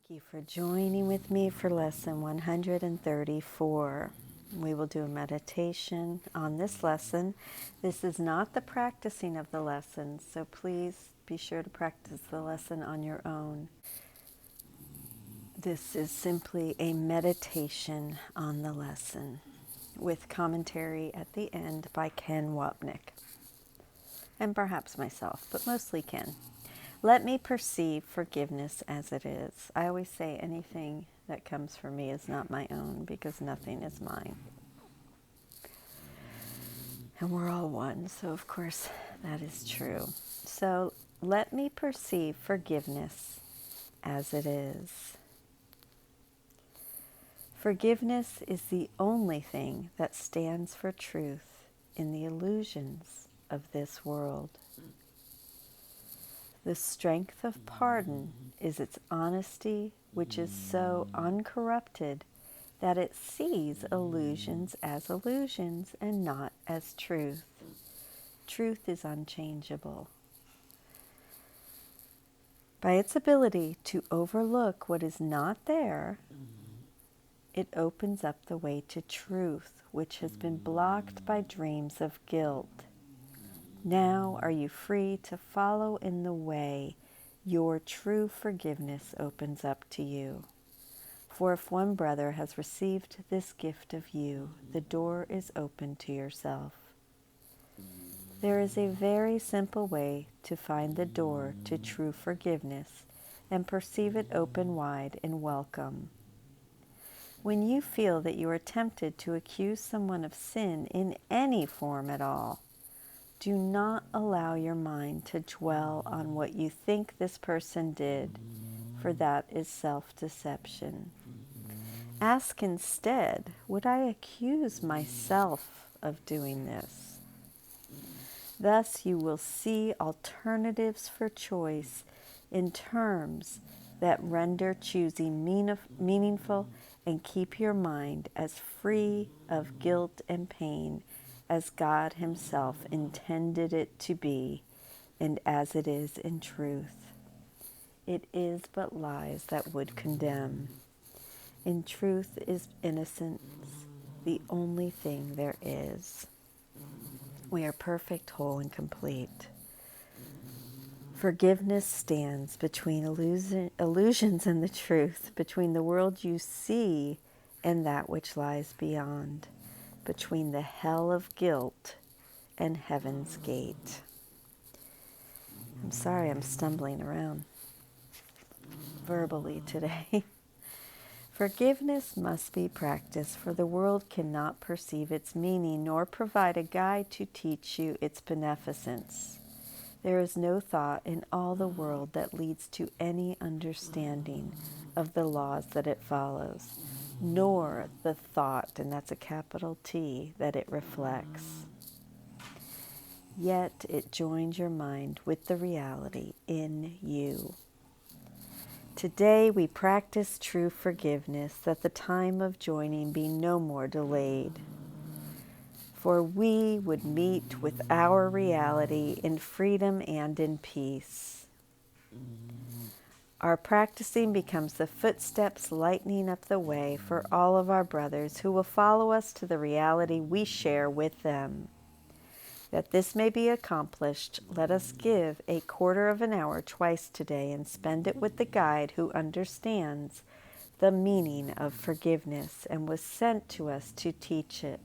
Thank you for joining with me for lesson 134. We will do a meditation on this lesson. This is not the practicing of the lesson, so please be sure to practice the lesson on your own. This is simply a meditation on the lesson with commentary at the end by Ken Wapnick, and perhaps myself, but mostly Ken. Let me perceive forgiveness as it is. I always say anything that comes from me is not my own because nothing is mine. And we're all one, so of course that is true. So let me perceive forgiveness as it is. Forgiveness is the only thing that stands for truth in the illusions of this world. The strength of pardon is its honesty, which is so uncorrupted that it sees illusions as illusions and not as truth. Truth is unchangeable. By its ability to overlook what is not there, it opens up the way to truth, which has been blocked by dreams of guilt. Now are you free to follow in the way your true forgiveness opens up to you. For if one brother has received this gift of you, the door is open to yourself. There is a very simple way to find the door to true forgiveness and perceive it open wide in welcome. When you feel that you are tempted to accuse someone of sin in any form at all, do not allow your mind to dwell on what you think this person did, for that is self-deception. Ask instead, would I accuse myself of doing this? Thus you will see alternatives for choice in terms that render choosing meaningful and keep your mind as free of guilt and pain as God Himself intended it to be, and as it is in truth. It is but lies that would condemn. In truth is innocence, the only thing there is. We are perfect, whole, and complete. Forgiveness stands between illusions and the truth, between the world you see and that which lies beyond, between the hell of guilt and heaven's gate. I'm sorry I'm stumbling around verbally today. Forgiveness must be practiced, for the world cannot perceive its meaning nor provide a guide to teach you its beneficence. There is no thought in all the world that leads to any understanding of the laws that it follows, nor the thought, and that's a capital T, that it reflects. Yet it joins your mind with the reality in you. Today we practice true forgiveness, that the time of joining be no more delayed. For we would meet with our reality in freedom and in peace. Our practicing becomes the footsteps lightening up the way for all of our brothers who will follow us to the reality we share with them. That this may be accomplished, let us give a quarter of an hour twice today and spend it with the guide who understands the meaning of forgiveness and was sent to us to teach it.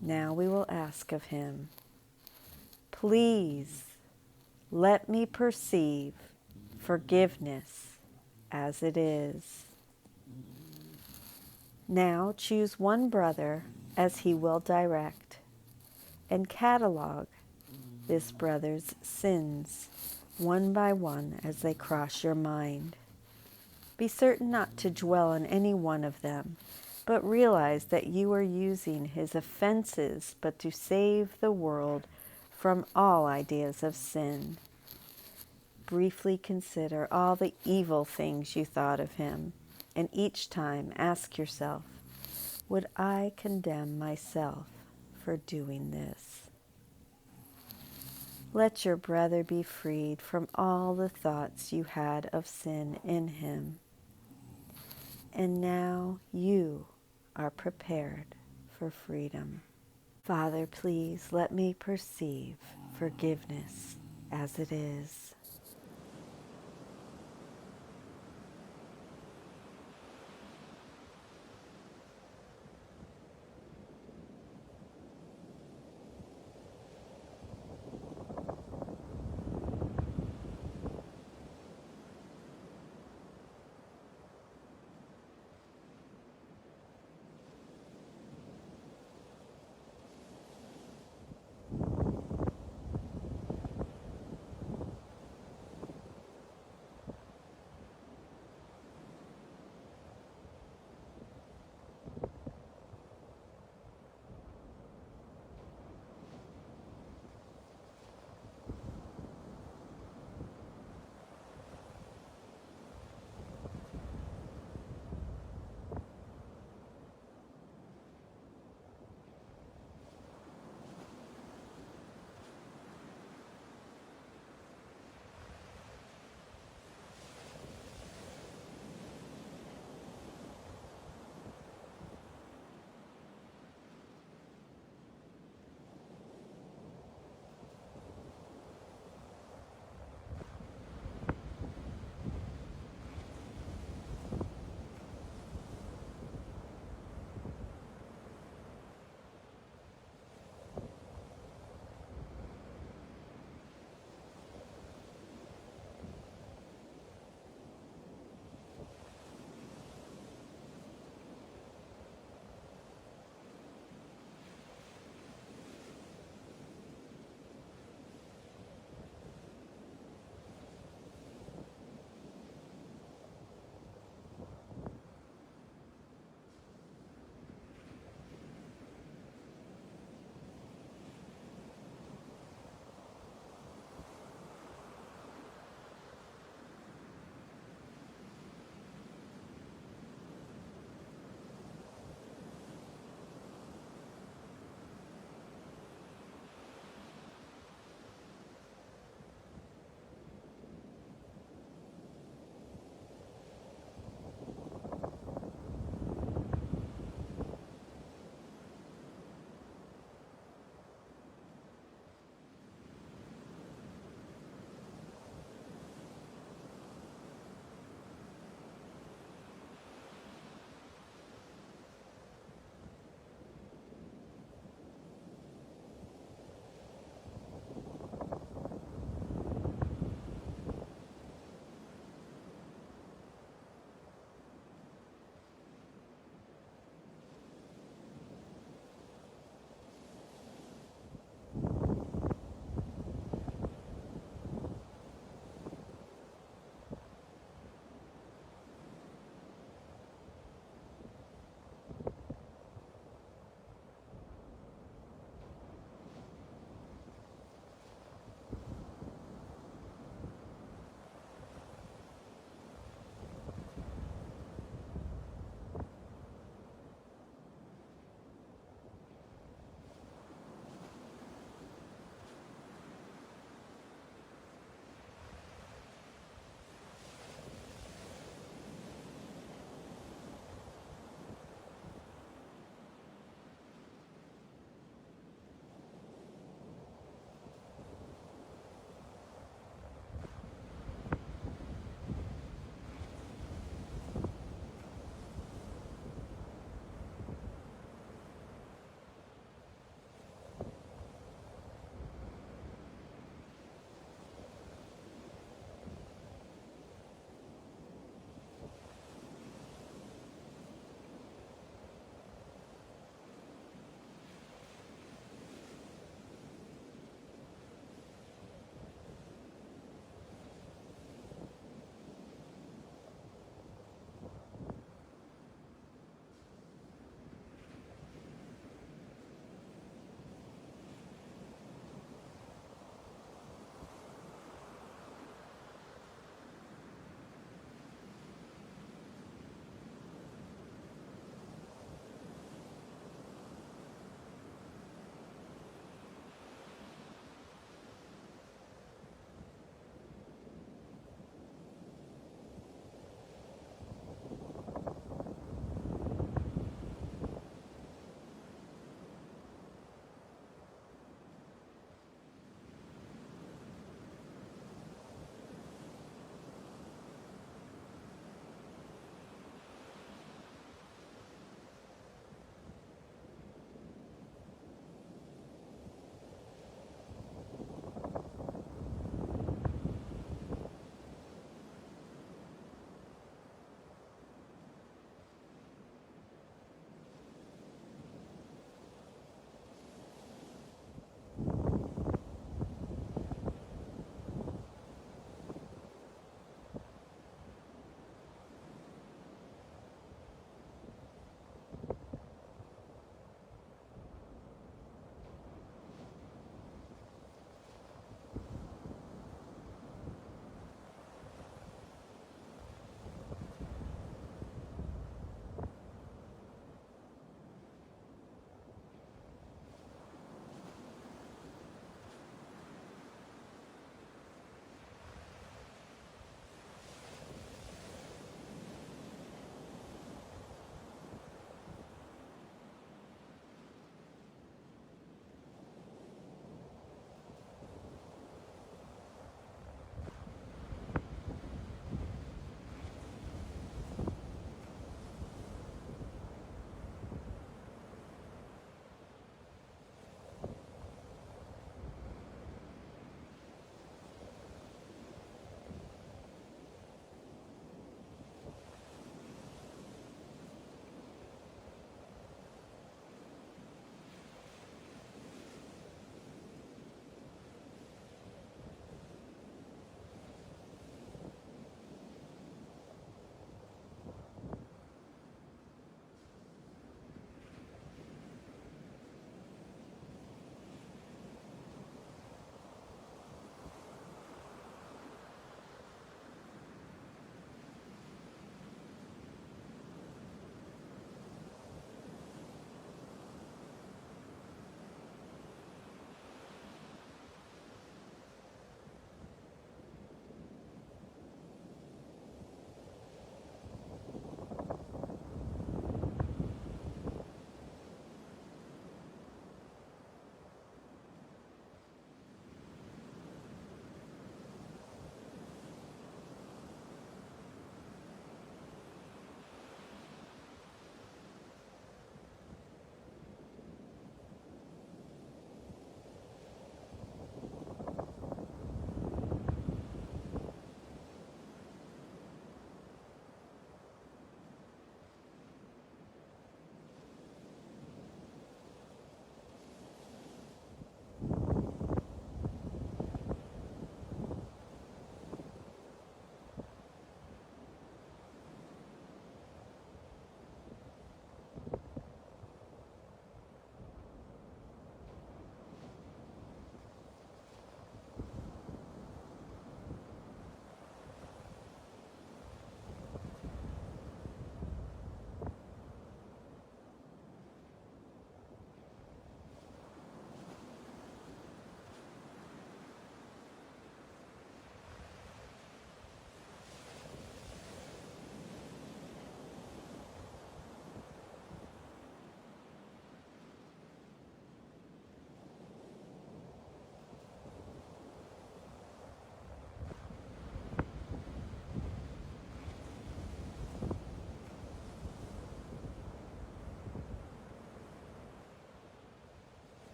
Now we will ask of him, please let me perceive forgiveness as it is. Now choose one brother as he will direct, and catalog this brother's sins one by one as they cross your mind. Be certain not to dwell on any one of them, but realize that you are using his offenses but to save the world from all ideas of sin. Briefly consider all the evil things you thought of him, and each time ask yourself, would I condemn myself for doing this? Let your brother be freed from all the thoughts you had of sin in him. And now you are prepared for freedom. Father, please let me perceive forgiveness as it is.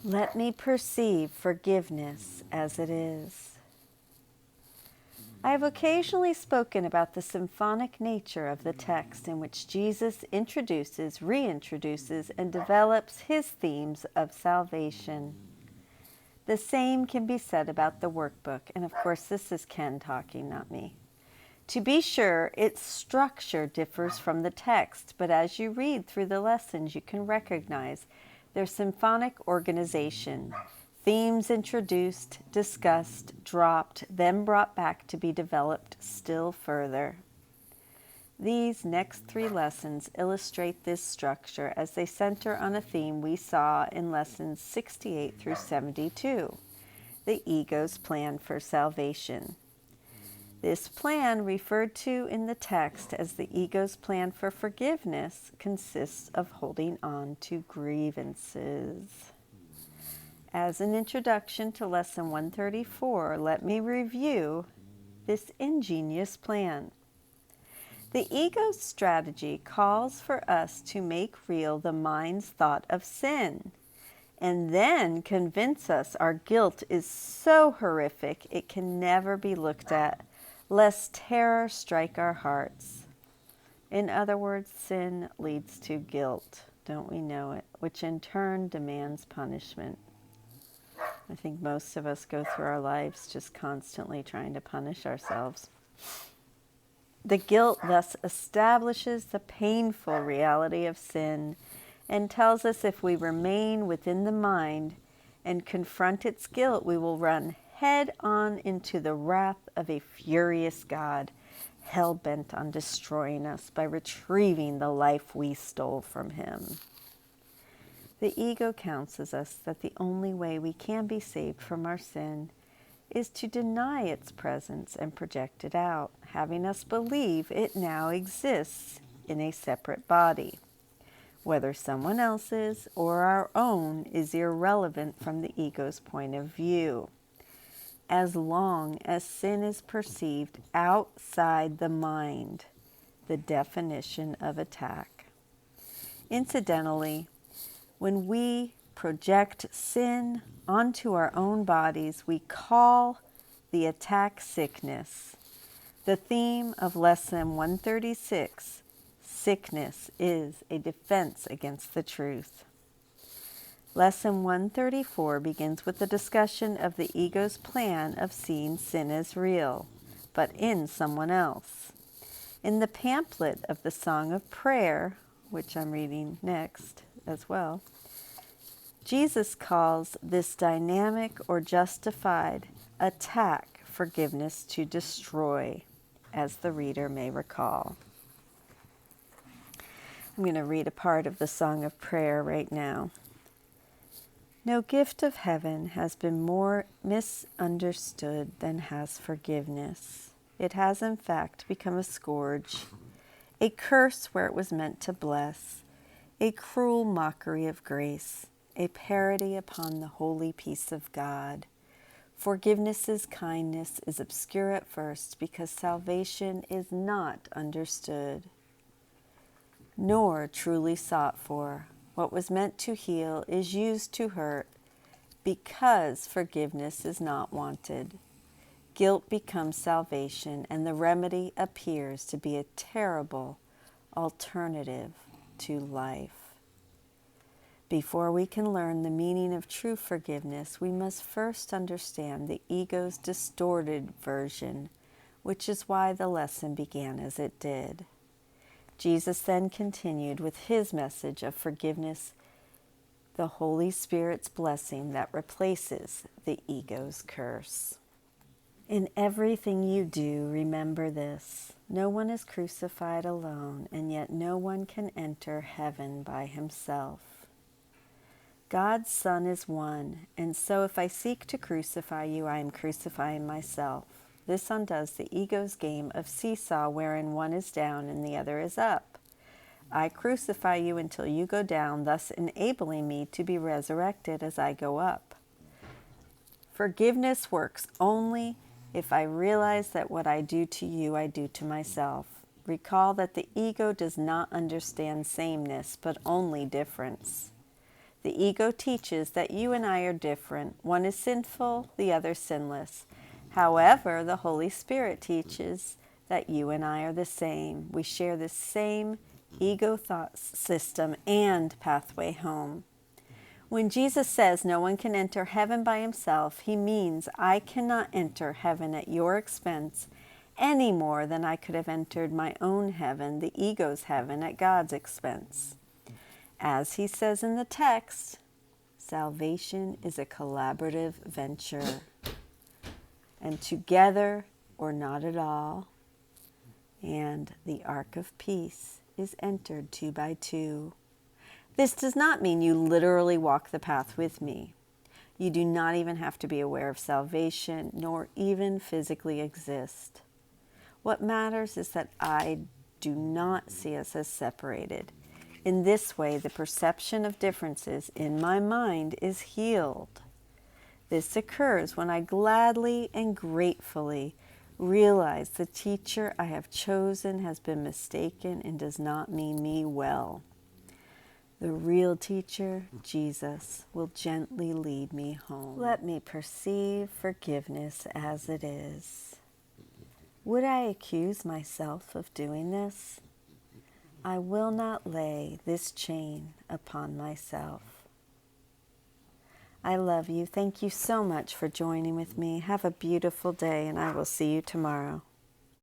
Let me perceive forgiveness as it is. I have occasionally spoken about the symphonic nature of the text in which Jesus introduces, reintroduces, and develops his themes of salvation. The same can be said about the workbook, and of course this is Ken talking, not me. To be sure, its structure differs from the text, but as you read through the lessons, you can recognize their symphonic organization. Themes introduced, discussed, dropped, then brought back to be developed still further. These next 3 lessons illustrate this structure as they center on a theme we saw in lessons 68 through 72, the ego's plan for salvation. This plan, referred to in the text as the ego's plan for forgiveness, consists of holding on to grievances. As an introduction to Lesson 134, let me review this ingenious plan. The ego's strategy calls for us to make real the mind's thought of sin, and then convince us our guilt is so horrific it can never be looked at, lest terror strike our hearts. In other words, sin leads to guilt, don't we know it, which in turn demands punishment. I think most of us go through our lives just constantly trying to punish ourselves. The guilt thus establishes the painful reality of sin and tells us if we remain within the mind and confront its guilt, we will run head on into the wrath of a furious God, hell-bent on destroying us by retrieving the life we stole from him. The ego counsels us that the only way we can be saved from our sin is to deny its presence and project it out, having us believe it now exists in a separate body. Whether someone else's or our own is irrelevant from the ego's point of view, as long as sin is perceived outside the mind, the definition of attack. Incidentally, when we project sin onto our own bodies, we call the attack sickness. The theme of Lesson 136, sickness, is a defense against the truth. Lesson 134 begins with a discussion of the ego's plan of seeing sin as real, but in someone else. In the pamphlet of the Song of Prayer, which I'm reading next as well, Jesus calls this dynamic or justified attack forgiveness to destroy, as the reader may recall. I'm going to read a part of the Song of Prayer right now. No gift of heaven has been more misunderstood than has forgiveness. It has in fact become a scourge, a curse where it was meant to bless, a cruel mockery of grace, a parody upon the holy peace of God. Forgiveness's kindness is obscure at first because salvation is not understood, nor truly sought for. What was meant to heal is used to hurt because forgiveness is not wanted. Guilt becomes salvation, and the remedy appears to be a terrible alternative to life. Before we can learn the meaning of true forgiveness, we must first understand the ego's distorted version, which is why the lesson began as it did. Jesus then continued with his message of forgiveness, the Holy Spirit's blessing that replaces the ego's curse. In everything you do, remember this: no one is crucified alone, and yet no one can enter heaven by himself. God's Son is one, and so if I seek to crucify you, I am crucifying myself. This undoes the ego's game of seesaw wherein one is down and the other is up. I crucify you until you go down, thus enabling me to be resurrected as I go up. Forgiveness works only if I realize that what I do to you, I do to myself. Recall that the ego does not understand sameness, but only difference. The ego teaches that you and I are different. One is sinful, the other sinless. However, the Holy Spirit teaches that you and I are the same. We share the same ego thought system and pathway home. When Jesus says no one can enter heaven by himself, he means I cannot enter heaven at your expense any more than I could have entered my own heaven, the ego's heaven, at God's expense. As he says in the text, salvation is a collaborative venture. And together or not at all, and the ark of peace is entered 2 by 2. This does not mean you literally walk the path with me. You do not even have to be aware of salvation, nor even physically exist. What matters is that I do not see us as separated. In this way, the perception of differences in my mind is healed. This occurs when I gladly and gratefully realize the teacher I have chosen has been mistaken and does not mean me well. The real teacher, Jesus, will gently lead me home. Let me perceive forgiveness as it is. Would I accuse myself of doing this? I will not lay this chain upon myself. I love you. Thank you so much for joining with me. Have a beautiful day, and I will see you tomorrow.